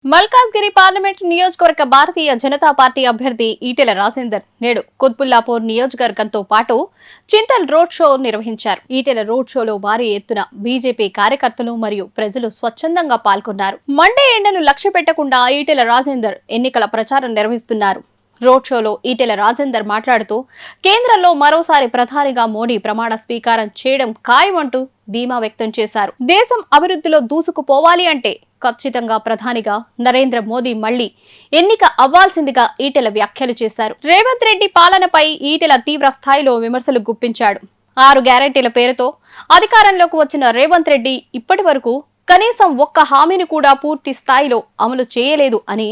Malkajgiri parliament నియోజకవర్గ Bharatiya Janata party అభ్యర్థి ఈటెల రాజేందర్ నేడు కుత్బుల్లాపూర్ నియోజకవర్గంతో పాటు చింతల్ రోడ్ షో నిర్వహించారు. ఈటెల రోడ్ షోలో భారీ ఎత్తున బీజేపీ కార్యకర్తలు మరియు ప్రజలు స్వచ్ఛందంగా పాల్గొన్నారు. మండే ఎండను లక్ష్య పెట్టకుండా ఈటెల రాజేందర్ ఎన్నికల ప్రచారం నిర్వహిస్తున్నారు. రోడ్ షోలో ఈటెల రాజేందర్ మాట్లాడుతూ కేంద్రంలో మరోసారి ప్రధానిగా మోడీ ప్రమాణ స్వీకారం చేయడం ఖాయమంటూ ధీమా వ్యక్తం చేశారు. దేశం అభివృద్ధిలో దూసుకుపోవాలి అంటే ఖచ్చితంగా ప్రధానిగా నరేంద్ర మోదీ మళ్లీ ఎన్నిక అవ్వాల్సిందిగా ఈటెల వ్యాఖ్యలు చేశారు. రేవంత్ రెడ్డి పాలనపై ఈటెల తీవ్ర స్థాయిలో విమర్శలు గుప్పించాడు. 6 గ్యారెంటీల పేరుతో అధికారంలోకి వచ్చిన రేవంత్ రెడ్డి ఇప్పటి వరకు కనీసం ఒక్క హామీని కూడా పూర్తి స్థాయిలో అమలు చేయలేదు అని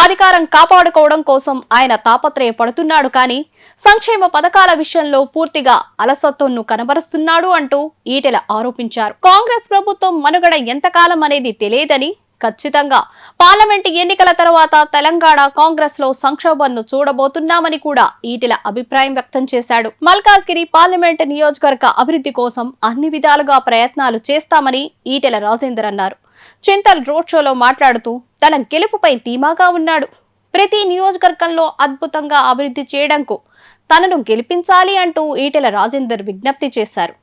అధికారం కాపాడుకోవడం కోసం ఆయన తాపత్రయపడుతున్నాడు. కానీ సంక్షేమ పథకాల విషయంలో పూర్తిగా అలసత్వంను కనబరుస్తున్నాడు అంటూ ఈటెల ఆరోపించారు. కాంగ్రెస్ ప్రభుత్వం మనుగడ ఎంతకాలం అనేది తెలియదని, ఖచ్చితంగా పార్లమెంటు ఎన్నికల తర్వాత తెలంగాణ కాంగ్రెస్ లో సంక్షోభంను చూడబోతున్నామని కూడా ఈటెల అభిప్రాయం వ్యక్తం చేశాడు. మల్కాజ్గిరి పార్లమెంటు నియోజకవర్గ అభివృద్ధి కోసం అన్ని విధాలుగా ప్రయత్నాలు చేస్తామని ఈటెల రాజేందర్ అన్నారు. చింతల్ రోడ్ షోలో మాట్లాడుతూ తన గెలుపుపై ధీమాగా ఉన్నాడు. ప్రతి నియోజకవర్గంలో అద్భుతంగా అభివృద్ధి చేయడంకు తనను గెలిపించాలి అంటూ ఈటెల రాజేందర్ విజ్ఞప్తి చేశారు.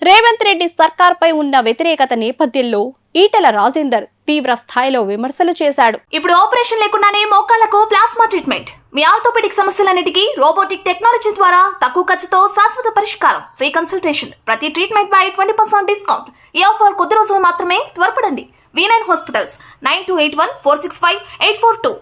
రేవంత్ రెడ్డి సర్కార్పై ఉన్న వ్యతిరేకత నేపథ్యంలో ఈటెల రాజేందర్ తీవ్ర స్థాయిలో విమర్శలు చేశాడు. ఇప్పుడు ఆపరేషన్ లేకుండానే మోకాళ్లకు ప్లాస్మా ట్రీట్మెంట్, మీ ఆర్థోపెడిక్ సమస్యలన్నిటికీ రోబోటిక్ టెక్నాలజీ ద్వారా తక్కువ ఖర్చుతో శాశ్వత పరిష్కారం, ఫ్రీ కన్సల్టేషన్, ప్రతి ట్రీట్మెంట్ పై 20% డిస్కౌంట్. ఈ ఆఫర్ కొద్ది రోజులు మాత్రమే, త్వరపడండి. V9 hospitals 9281465842